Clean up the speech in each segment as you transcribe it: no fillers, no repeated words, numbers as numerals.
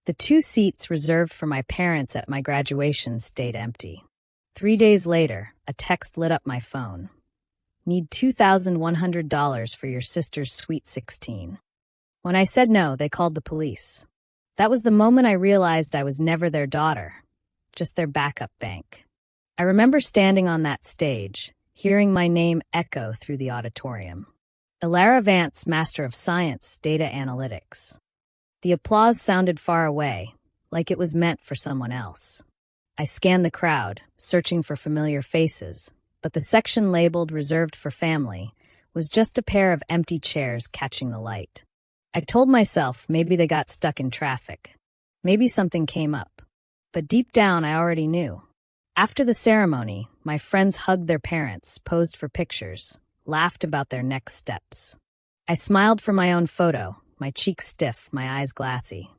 The 2 seats reserved for my parents at my graduation stayed empty. 3 days later, a text lit up my phone. Need $2,100 for your sister's sweet 16. When I said no, they called the police. That was the moment I realized I was never their daughter, just their backup bank. I remember standing on that stage, hearing my name echo through the auditorium. Alara Vance, Master of Science, Data Analytics. The applause sounded far away, like it was meant for someone else. I scanned the crowd, searching for familiar faces, but the section labeled reserved for family was just a pair of empty chairs catching the light. I told myself maybe they got stuck in traffic. Maybe something came up. But deep down, I already knew. After the ceremony, my friends hugged their parents, posed for pictures, laughed about their next steps. I smiled for my own photo, my cheeks stiff, my eyes glassy.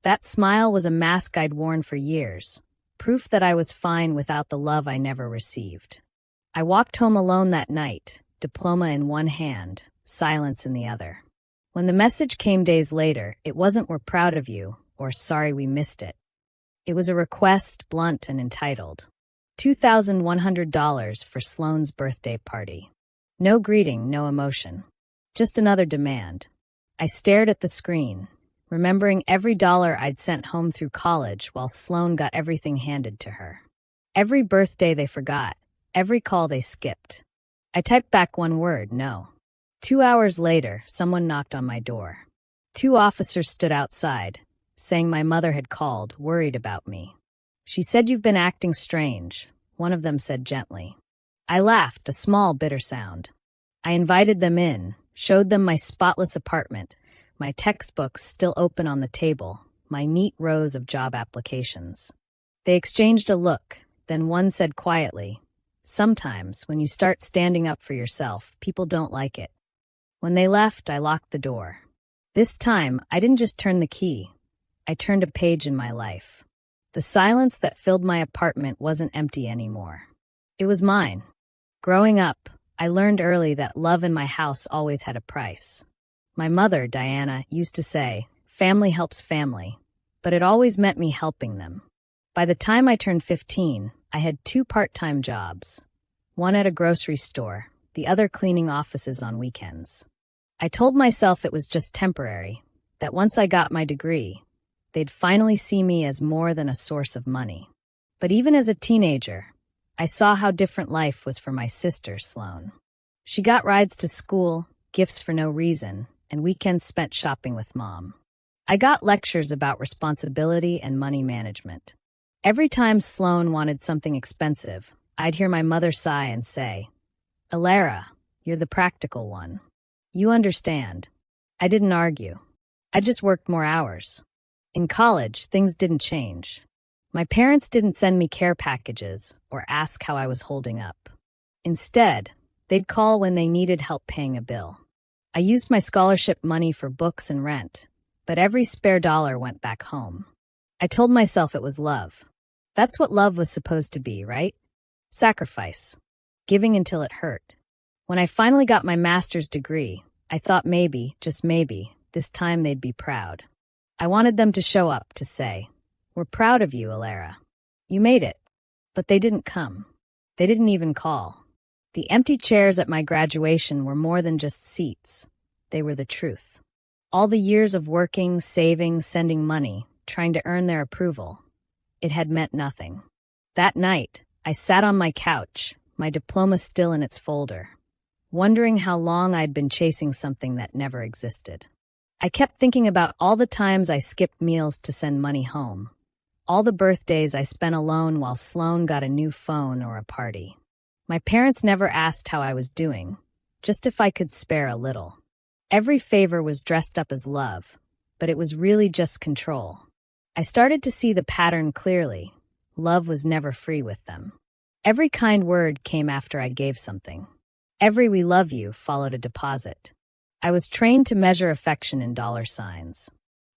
That smile was a mask I'd worn for years, proof that I was fine without the love I never received. I walked home alone that night, diploma in one hand, silence in the other. When the message came days later, it wasn't "we're proud of you" or "sorry we missed it." It was a request, blunt and entitled. $2,100 for Sloane's birthday party. No greeting, no emotion. Just another demand. I stared at the screen, remembering every dollar I'd sent home through college while Sloane got everything handed to her. Every birthday they forgot, every call they skipped. I typed back one word, no. 2 hours later, someone knocked on my door. 2 officers stood outside, saying my mother had called, worried about me. She said, "You've been acting strange," one of them said gently. I laughed, a small, bitter sound. I invited them in, showed them my spotless apartment, my textbooks still open on the table, my neat rows of job applications. They exchanged a look, then one said quietly, "Sometimes, when you start standing up for yourself, people don't like it." When they left, I locked the door. This time, I didn't just turn the key. I turned a page in my life. The silence that filled my apartment wasn't empty anymore. It was mine. Growing up, I learned early that love in my house always had a price. My mother, Diana, used to say, "Family helps family," but it always meant me helping them. By the time I turned 15, I had 2 part-time jobs, one at a grocery store, the other cleaning offices on weekends. I told myself it was just temporary, that once I got my degree, they'd finally see me as more than a source of money. But even as a teenager, I saw how different life was for my sister, Sloane. She got rides to school, gifts for no reason, and weekends spent shopping with Mom. I got lectures about responsibility and money management. Every time Sloane wanted something expensive, I'd hear my mother sigh and say, "Alara, you're the practical one. You understand." I didn't argue. I just worked more hours. In college, things didn't change. My parents didn't send me care packages or ask how I was holding up. Instead, they'd call when they needed help paying a bill. I used my scholarship money for books and rent, but every spare dollar went back home. I told myself it was love. That's what love was supposed to be, right? Sacrifice. Giving until it hurt. When I finally got my master's degree, I thought maybe, just maybe, this time they'd be proud. I wanted them to show up, to say, "We're proud of you, Alara. You made it." But they didn't come. They didn't even call. The empty chairs at my graduation were more than just seats. They were the truth. All the years of working, saving, sending money, trying to earn their approval, it had meant nothing. That night, I sat on my couch, my diploma still in its folder, wondering how long I'd been chasing something that never existed. I kept thinking about all the times I skipped meals to send money home, all the birthdays I spent alone while Sloane got a new phone or a party. My parents never asked how I was doing, just if I could spare a little. Every favor was dressed up as love, but it was really just control. I started to see the pattern clearly. Love was never free with them. Every kind word came after I gave something. Every "we love you" followed a deposit. I was trained to measure affection in dollar signs.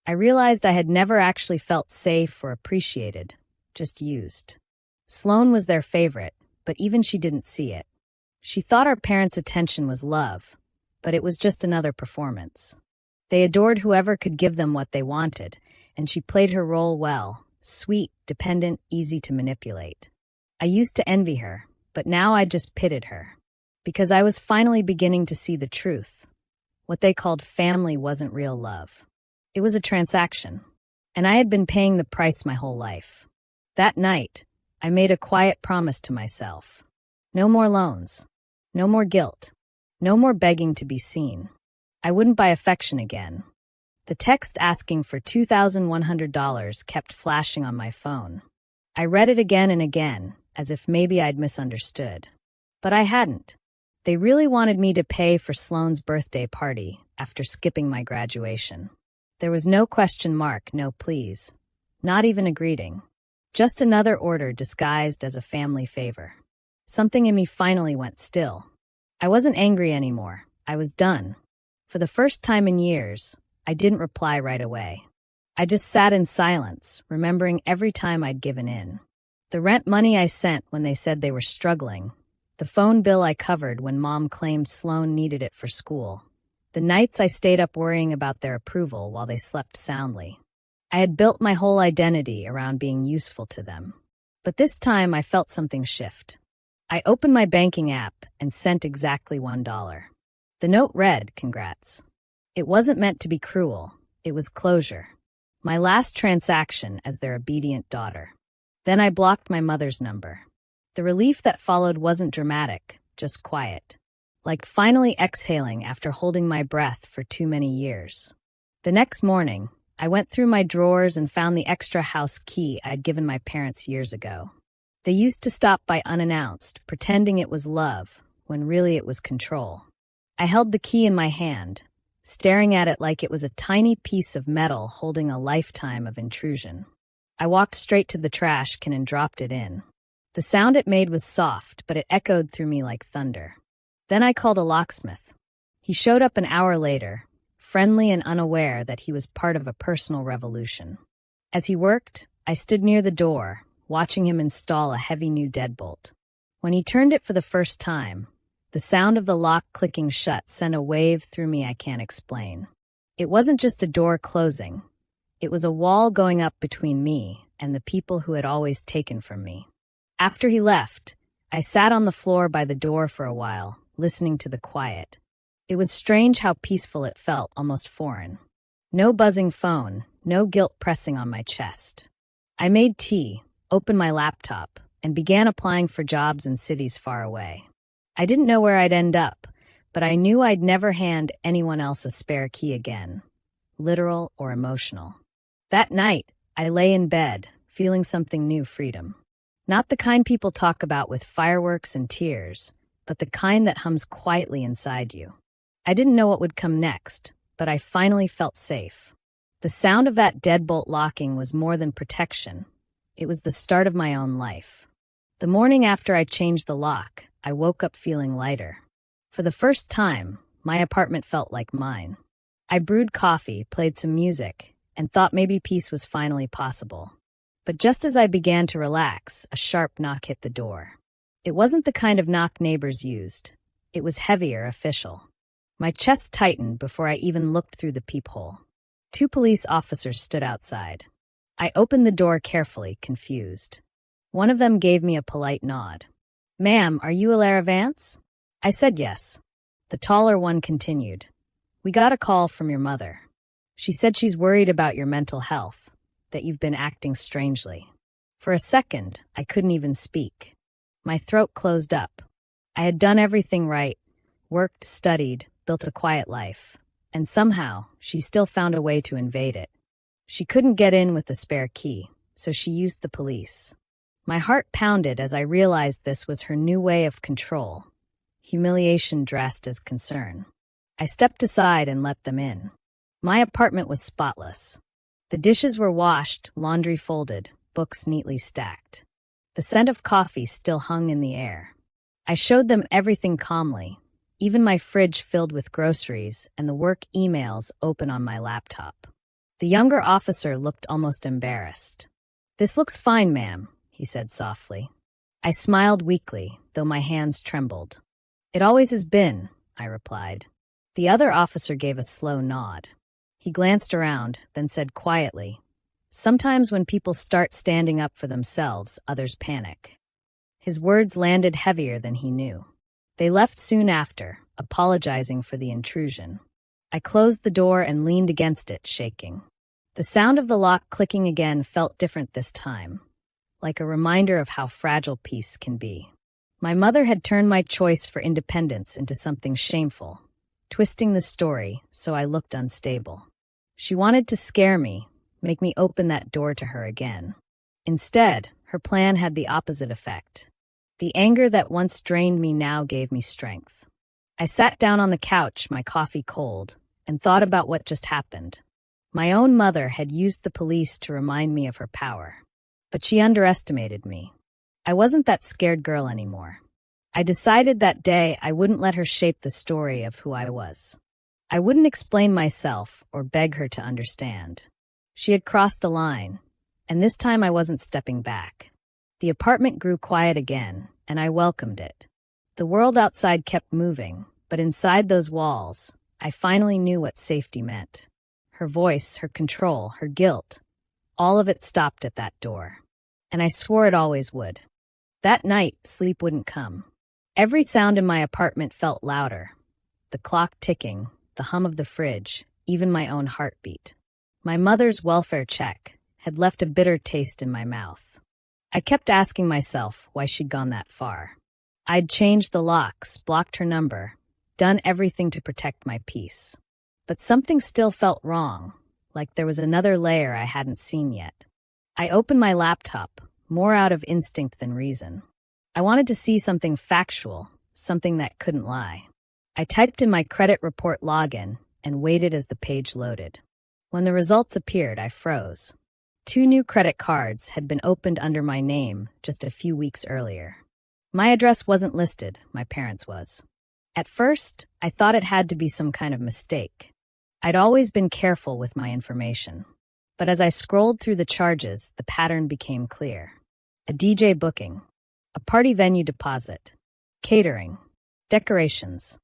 I realized I had never actually felt safe or appreciated, just used. Sloane was their favorite, but even she didn't see it. She thought our parents' attention was love, but it was just another performance. They adored whoever could give them what they wanted, and she played her role well. Sweet, dependent, easy to manipulate. I used to envy her, but now I just pitied her. Because I was finally beginning to see the truth. What they called family wasn't real love. It was a transaction. And I had been paying the price my whole life. That night, I made a quiet promise to myself. No more loans. No more guilt. No more begging to be seen. I wouldn't buy affection again. The text asking for $2,100 kept flashing on my phone. I read it again and again, as if maybe I'd misunderstood. But I hadn't. They really wanted me to pay for Sloane's birthday party after skipping my graduation. There was no question mark, no please. Not even a greeting. Just another order disguised as a family favor. Something in me finally went still. I wasn't angry anymore. I was done. For the first time in years, I didn't reply right away. I just sat in silence, remembering every time I'd given in. The rent money I sent when they said they were struggling. The phone bill I covered when Mom claimed Sloane needed it for school. The nights I stayed up worrying about their approval while they slept soundly. I had built my whole identity around being useful to them. But this time I felt something shift. I opened my banking app and sent exactly $1. The note read, "Congrats." It wasn't meant to be cruel. It was closure. My last transaction as their obedient daughter. Then I blocked my mother's number. The relief that followed wasn't dramatic, just quiet. Like finally exhaling after holding my breath for too many years. The next morning, I went through my drawers and found the extra house key I'd given my parents years ago. They used to stop by unannounced, pretending it was love, when really it was control. I held the key in my hand, staring at it like it was a tiny piece of metal holding a lifetime of intrusion. I walked straight to the trash can and dropped it in. The sound it made was soft, but it echoed through me like thunder. Then I called a locksmith. He showed up an hour later, friendly and unaware that he was part of a personal revolution. As he worked, I stood near the door, watching him install a heavy new deadbolt. When he turned it for the first time, the sound of the lock clicking shut sent a wave through me I can't explain. It wasn't just a door closing. It was a wall going up between me and the people who had always taken from me. After he left, I sat on the floor by the door for a while, listening to the quiet. It was strange how peaceful it felt, almost foreign. No buzzing phone, no guilt pressing on my chest. I made tea, opened my laptop, and began applying for jobs in cities far away. I didn't know where I'd end up, but I knew I'd never hand anyone else a spare key again, literal or emotional. That night, I lay in bed, feeling something new, freedom. Not the kind people talk about with fireworks and tears, but the kind that hums quietly inside you. I didn't know what would come next, but I finally felt safe. The sound of that deadbolt locking was more than protection. It was the start of my own life. The morning after I changed the lock, I woke up feeling lighter. For the first time, my apartment felt like mine. I brewed coffee, played some music, and thought maybe peace was finally possible. But just as I began to relax, a sharp knock hit the door. It wasn't the kind of knock neighbors used. It was heavier, official. My chest tightened before I even looked through the peephole. 2 police officers stood outside. I opened the door carefully, confused. One of them gave me a polite nod. "Ma'am, are you Alara Vance?" I said yes. The taller one continued. "We got a call from your mother. She said she's worried about your mental health, that you've been acting strangely." For a second, I couldn't even speak. My throat closed up. I had done everything right, worked, studied, built a quiet life, and somehow she still found a way to invade it. She couldn't get in with the spare key, so she used the police. My heart pounded as I realized this was her new way of control. Humiliation dressed as concern. I stepped aside and let them in. My apartment was spotless. The dishes were washed, laundry folded, books neatly stacked. The scent of coffee still hung in the air. I showed them everything calmly, even my fridge filled with groceries and the work emails open on my laptop. The younger officer looked almost embarrassed. "This looks fine, ma'am," he said softly. I smiled weakly, though my hands trembled. "It always has been," I replied. The other officer gave a slow nod. He glanced around, then said quietly, Sometimes when people start standing up for themselves, others panic. His words landed heavier than he knew. They left soon after, apologizing for the intrusion. I closed the door and leaned against it, shaking. The sound of the lock clicking again felt different this time, like a reminder of how fragile peace can be. My mother had turned my choice for independence into something shameful, twisting the story so I looked unstable. She wanted to scare me, make me open that door to her again. Instead, her plan had the opposite effect. The anger that once drained me now gave me strength. I sat down on the couch, my coffee cold, and thought about what just happened. My own mother had used the police to remind me of her power. But she underestimated me. I wasn't that scared girl anymore. I decided that day I wouldn't let her shape the story of who I was. I wouldn't explain myself or beg her to understand. She had crossed a line, and this time I wasn't stepping back. The apartment grew quiet again, and I welcomed it. The world outside kept moving, but inside those walls, I finally knew what safety meant. Her voice, her control, her guilt, all of it stopped at that door. And I swore it always would. That night, sleep wouldn't come. Every sound in my apartment felt louder. The clock ticking, the hum of the fridge, even my own heartbeat. My mother's welfare check had left a bitter taste in my mouth. I kept asking myself why she'd gone that far. I'd changed the locks, blocked her number, done everything to protect my peace. But something still felt wrong, like there was another layer I hadn't seen yet. I opened my laptop, more out of instinct than reason. I wanted to see something factual, something that couldn't lie. I typed in my credit report login and waited as the page loaded. When the results appeared, I froze. 2 new credit cards had been opened under my name just a few weeks earlier. My address wasn't listed, my parents' was. At first, I thought it had to be some kind of mistake. I'd always been careful with my information. But as I scrolled through the charges, the pattern became clear. A DJ booking, a party venue deposit, catering, decorations.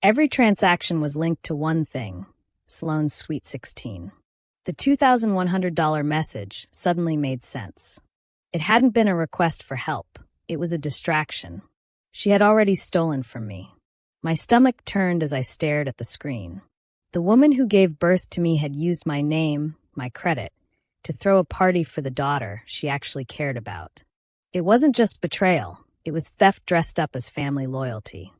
Every transaction was linked to one thing, Sloan's Sweet 16. The $2,100 message suddenly made sense. It hadn't been a request for help. It was a distraction. She had already stolen from me. My stomach turned as I stared at the screen. The woman who gave birth to me had used my name, my credit, to throw a party for the daughter she actually cared about. It wasn't just betrayal. It was theft dressed up as family loyalty.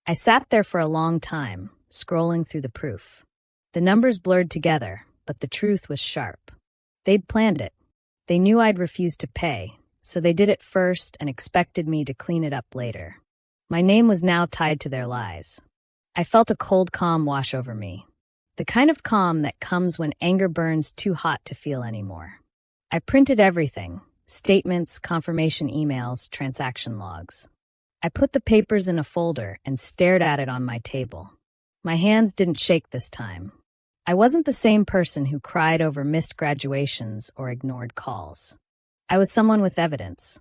I sat there for a long time, scrolling through the proof. The numbers blurred together, but the truth was sharp. They'd planned it. They knew I'd refuse to pay, so they did it first and expected me to clean it up later. My name was now tied to their lies. I felt a cold calm wash over me. The kind of calm that comes when anger burns too hot to feel anymore. I printed everything: statements, confirmation emails, transaction logs. I put the papers in a folder and stared at it on my table. My hands didn't shake this time. I wasn't the same person who cried over missed graduations or ignored calls. I was someone with evidence.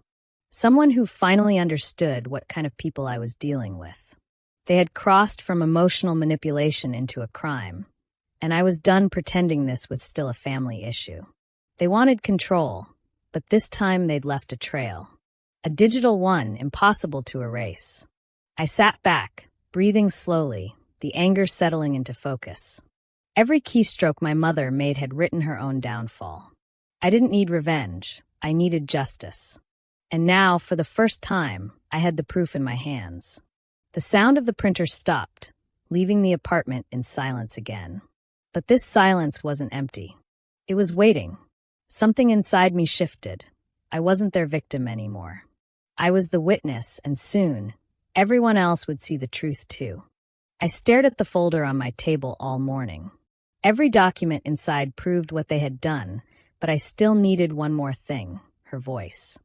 Someone who finally understood what kind of people I was dealing with. They had crossed from emotional manipulation into a crime, and I was done pretending this was still a family issue. They wanted control, but this time they'd left a trail. A digital one, impossible to erase. I sat back, breathing slowly, the anger settling into focus. Every keystroke my mother made had written her own downfall. I didn't need revenge. I needed justice. And now, for the first time, I had the proof in my hands. The sound of the printer stopped, leaving the apartment in silence again. But this silence wasn't empty. It was waiting. Something inside me shifted. I wasn't their victim anymore. I was the witness, and soon, everyone else would see the truth too. I stared at the folder on my table all morning. Every document inside proved what they had done, but I still needed one more thing: her voice.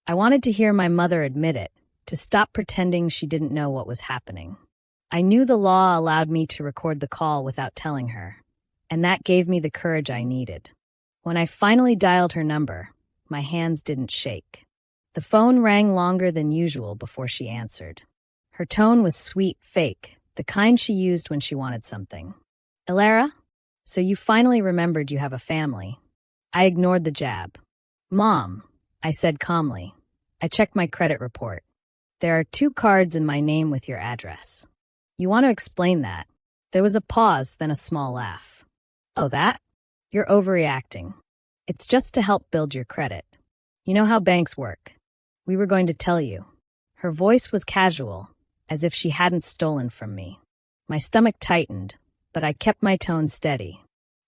I wanted to hear my mother admit it, to stop pretending she didn't know what was happening. I knew the law allowed me to record the call without telling her, and that gave me the courage I needed. When I finally dialed her number, my hands didn't shake. The phone rang longer than usual before she answered. Her tone was sweet, fake, the kind she used when she wanted something. "Ilara? So you finally remembered you have a family." I ignored the jab. Mom, I said calmly. I checked my credit report. There are 2 cards in my name with your address. You want to explain that? There was a pause, then a small laugh. Oh, that? You're overreacting. It's just to help build your credit. You know how banks work. We were going to tell you. Her voice was casual, as if she hadn't stolen from me. My stomach tightened, but I kept my tone steady.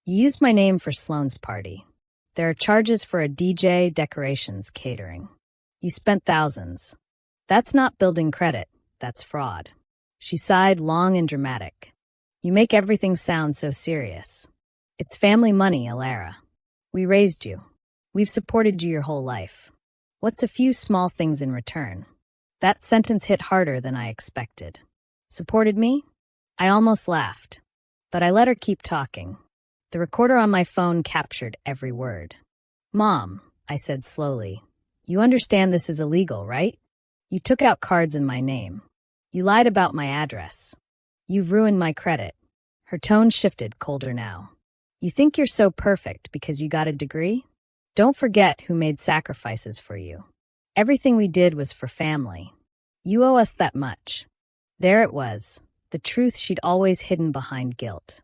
You used my name for Sloane's party. There are charges for a DJ, decorations, catering. You spent thousands. That's not building credit, that's fraud. She sighed long and dramatic. You make everything sound so serious. It's family money, Alara. We raised you. We've supported you your whole life. What's a few small things in return? That sentence hit harder than I expected. Supported me? I almost laughed, but I let her keep talking. The recorder on my phone captured every word. Mom, I said slowly, you understand this is illegal, right? You took out cards in my name. You lied about my address. You've ruined my credit. Her tone shifted, colder now. You think you're so perfect because you got a degree? Don't forget who made sacrifices for you. Everything we did was for family. You owe us that much. There it was, the truth she'd always hidden behind guilt.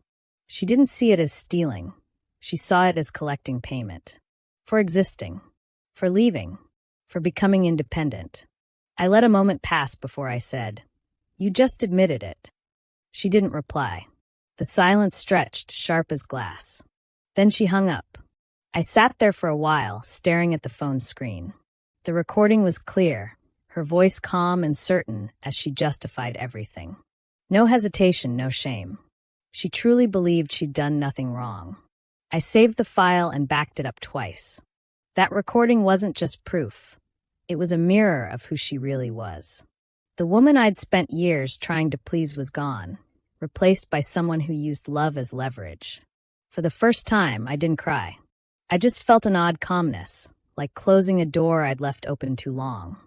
She didn't see it as stealing. She saw it as collecting payment. For existing. For leaving. For becoming independent. I let a moment pass before I said, You just admitted it. She didn't reply. The silence stretched, sharp as glass. Then she hung up. I sat there for a while, staring at the phone screen. The recording was clear, her voice calm and certain as she justified everything. No hesitation, no shame. She truly believed she'd done nothing wrong. I saved the file and backed it up twice. That recording wasn't just proof. It was a mirror of who she really was. The woman I'd spent years trying to please was gone, replaced by someone who used love as leverage. For the first time, I didn't cry. I just felt an odd calmness, like closing a door I'd left open too long.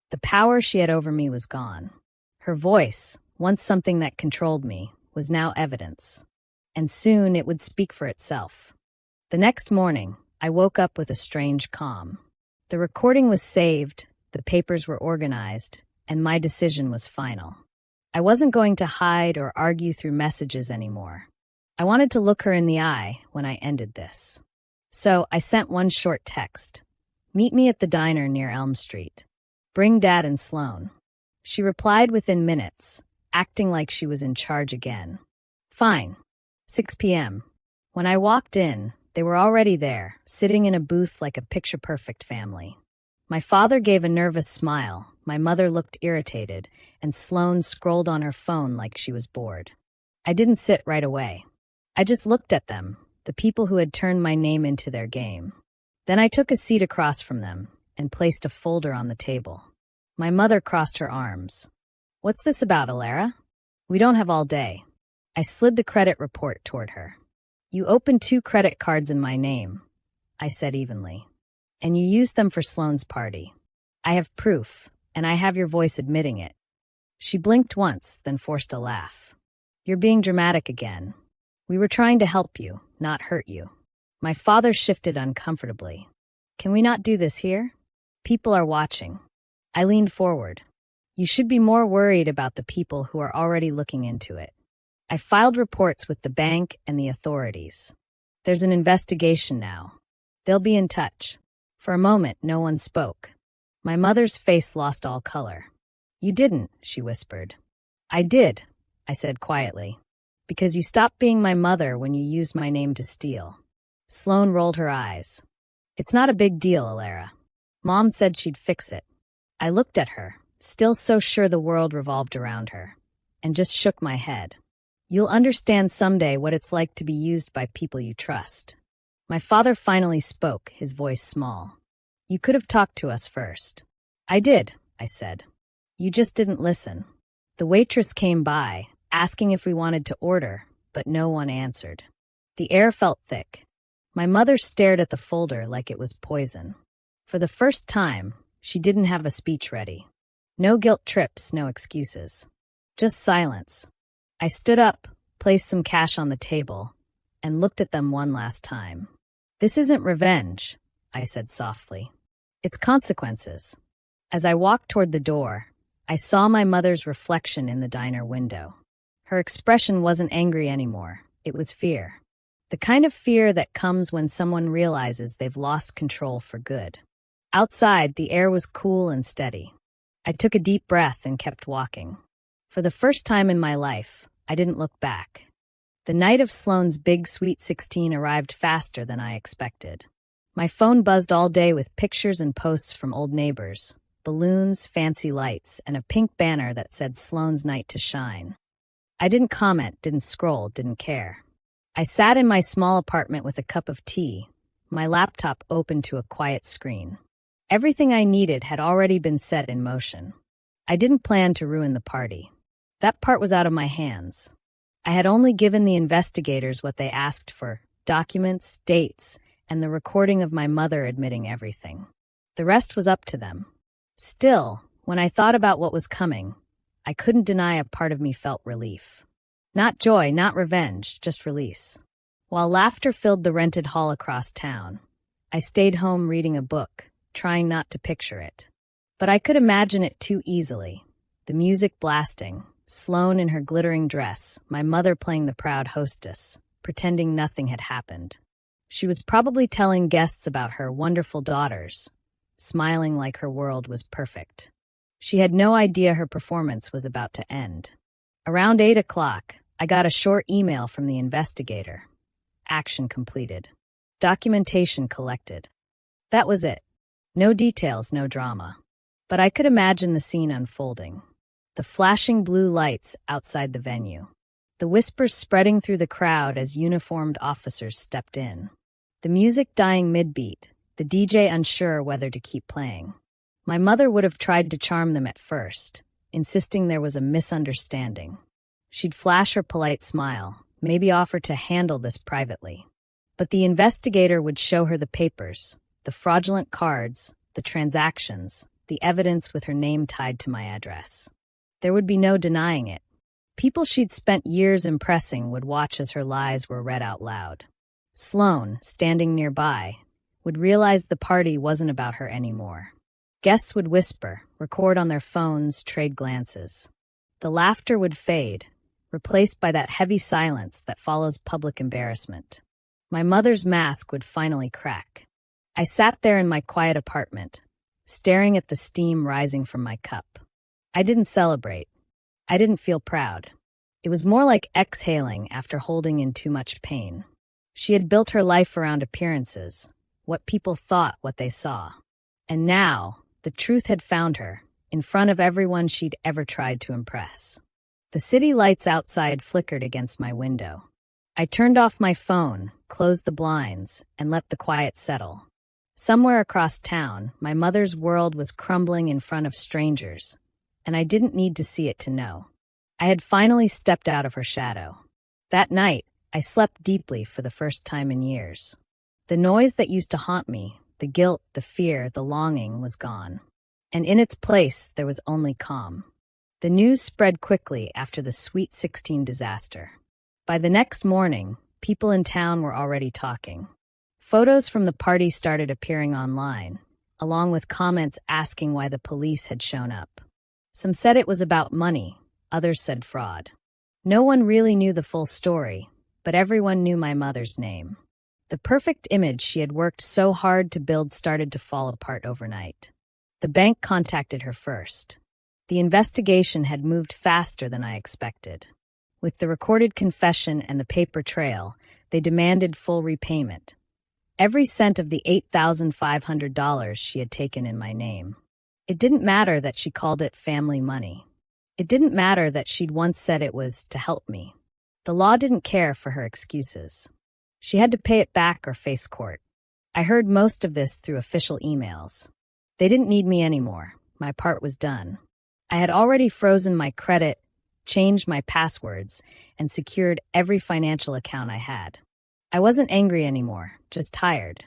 The power she had over me was gone. Her voice, once something that controlled me, was now evidence. And soon it would speak for itself. The next morning, I woke up with a strange calm. The recording was saved, the papers were organized, and my decision was final. I wasn't going to hide or argue through messages anymore. I wanted to look her in the eye when I ended this. So I sent one short text. Meet me at the diner near Elm Street. Bring Dad and Sloane. She replied within minutes, acting like she was in charge again. Fine. 6 p.m. When I walked in, they were already there, sitting in a booth like a picture-perfect family. My father gave a nervous smile, my mother looked irritated, and Sloane scrolled on her phone like she was bored. I didn't sit right away. I just looked at them, the people who had turned my name into their game. Then I took a seat across from them and placed a folder on the table. My mother crossed her arms. What's this about, Alara? We don't have all day. I slid the credit report toward her. You opened 2 credit cards in my name, I said evenly. And you used them for Sloane's party. I have proof, and I have your voice admitting it. She blinked once, then forced a laugh. You're being dramatic again. We were trying to help you, not hurt you. My father shifted uncomfortably. Can we not do this here? People are watching. I leaned forward. You should be more worried about the people who are already looking into it. I filed reports with the bank and the authorities. There's an investigation now. They'll be in touch. For a moment, no one spoke. My mother's face lost all color. You didn't, she whispered. I did, I said quietly. Because you stopped being my mother when you used my name to steal. Sloane rolled her eyes. It's not a big deal, Alara. Mom said she'd fix it. I looked at her, still so sure the world revolved around her, and just shook my head. You'll understand someday what it's like to be used by people you trust. My father finally spoke, his voice small. You could have talked to us first. I did, I said. You just didn't listen. The waitress came by, asking if we wanted to order, but no one answered. The air felt thick. My mother stared at the folder like it was poison. For the first time, she didn't have a speech ready. No guilt trips, no excuses. Just silence. I stood up, placed some cash on the table, and looked at them one last time. "This isn't revenge," I said softly. "It's consequences." As I walked toward the door, I saw my mother's reflection in the diner window. Her expression wasn't angry anymore. It was fear. The kind of fear that comes when someone realizes they've lost control for good. Outside, the air was cool and steady. I took a deep breath and kept walking. For the first time in my life, I didn't look back. The night of Sloane's big Sweet 16 arrived faster than I expected. My phone buzzed all day with pictures and posts from old neighbors, balloons, fancy lights, and a pink banner that said Sloane's Night to Shine. I didn't comment, didn't scroll, didn't care. I sat in my small apartment with a cup of tea, my laptop open to a quiet screen. Everything I needed had already been set in motion. I didn't plan to ruin the party. That part was out of my hands. I had only given the investigators what they asked for: documents, dates, and the recording of my mother admitting everything. The rest was up to them. Still, when I thought about what was coming, I couldn't deny a part of me felt relief. Not joy, not revenge, just release. While laughter filled the rented hall across town, I stayed home reading a book, trying not to picture it. But I could imagine it too easily. The music blasting, Sloane in her glittering dress, my mother playing the proud hostess, pretending nothing had happened. She was probably telling guests about her wonderful daughters, smiling like her world was perfect. She had no idea her performance was about to end. Around 8 o'clock, I got a short email from the investigator. Action completed. Documentation collected. That was it. No details, no drama. But I could imagine the scene unfolding. The flashing blue lights outside the venue. The whispers spreading through the crowd as uniformed officers stepped in. The music dying mid-beat, the DJ unsure whether to keep playing. My mother would have tried to charm them at first, insisting there was a misunderstanding. She'd flash her polite smile, maybe offer to handle this privately. But the investigator would show her the papers, the fraudulent cards, the transactions, the evidence with her name tied to my address. There would be no denying it. People she'd spent years impressing would watch as her lies were read out loud. Sloane, standing nearby, would realize the party wasn't about her anymore. Guests would whisper, record on their phones, trade glances. The laughter would fade, replaced by that heavy silence that follows public embarrassment. My mother's mask would finally crack. I sat there in my quiet apartment, staring at the steam rising from my cup. I didn't celebrate. I didn't feel proud. It was more like exhaling after holding in too much pain. She had built her life around appearances, what people thought, what they saw. And now, the truth had found her, in front of everyone she'd ever tried to impress. The city lights outside flickered against my window. I turned off my phone, closed the blinds, and let the quiet settle. Somewhere across town, my mother's world was crumbling in front of strangers, and I didn't need to see it to know. I had finally stepped out of her shadow. That night, I slept deeply for the first time in years. The noise that used to haunt me, the guilt, the fear, the longing, was gone. And in its place, there was only calm. The news spread quickly after the Sweet 16 disaster. By the next morning, people in town were already talking. Photos from the party started appearing online, along with comments asking why the police had shown up. Some said it was about money, others said fraud. No one really knew the full story, but everyone knew my mother's name. The perfect image she had worked so hard to build started to fall apart overnight. The bank contacted her first. The investigation had moved faster than I expected. With the recorded confession and the paper trail, they demanded full repayment. Every cent of the $8,500 she had taken in my name. It didn't matter that she called it family money. It didn't matter that she'd once said it was to help me. The law didn't care for her excuses. She had to pay it back or face court. I heard most of this through official emails. They didn't need me anymore. My part was done. I had already frozen my credit, changed my passwords, and secured every financial account I had. I wasn't angry anymore, just tired.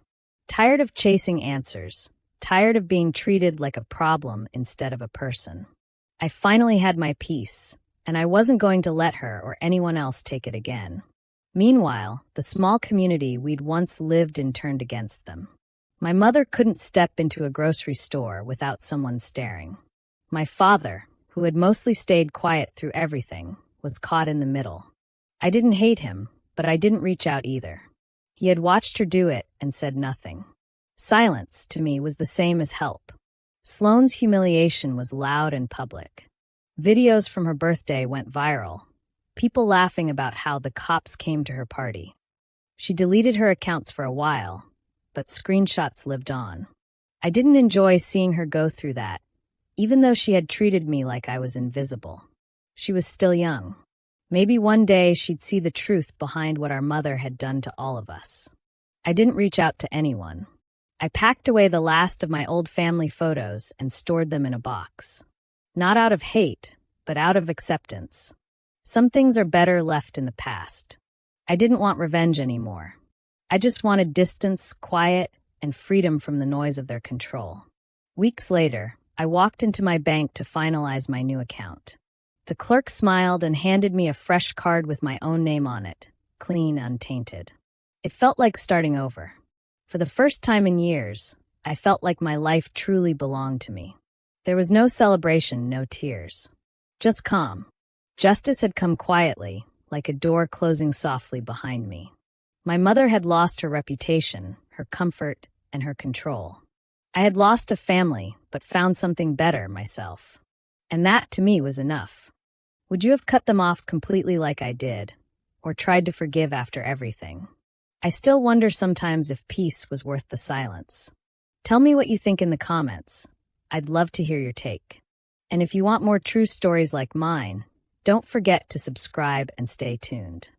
Tired of chasing answers. Tired of being treated like a problem instead of a person. I finally had my peace, and I wasn't going to let her or anyone else take it again. Meanwhile, the small community we'd once lived in turned against them. My mother couldn't step into a grocery store without someone staring. My father, who had mostly stayed quiet through everything, was caught in the middle. I didn't hate him, but I didn't reach out either. He had watched her do it and said nothing. Silence, to me, was the same as help. Sloane's humiliation was loud and public. Videos from her birthday went viral, people laughing about how the cops came to her party. She deleted her accounts for a while, but screenshots lived on. I didn't enjoy seeing her go through that, even though she had treated me like I was invisible. She was still young. Maybe one day she'd see the truth behind what our mother had done to all of us. I didn't reach out to anyone. I packed away the last of my old family photos and stored them in a box. Not out of hate, but out of acceptance. Some things are better left in the past. I didn't want revenge anymore. I just wanted distance, quiet, and freedom from the noise of their control. Weeks later, I walked into my bank to finalize my new account. The clerk smiled and handed me a fresh card with my own name on it, clean, untainted. It felt like starting over. For the first time in years, I felt like my life truly belonged to me. There was no celebration, no tears. Just calm. Justice had come quietly, like a door closing softly behind me. My mother had lost her reputation, her comfort, and her control. I had lost a family, but found something better, myself. And that, to me, was enough. Would you have cut them off completely like I did, or tried to forgive after everything? I still wonder sometimes if peace was worth the silence. Tell me what you think in the comments. I'd love to hear your take. And if you want more true stories like mine, don't forget to subscribe and stay tuned.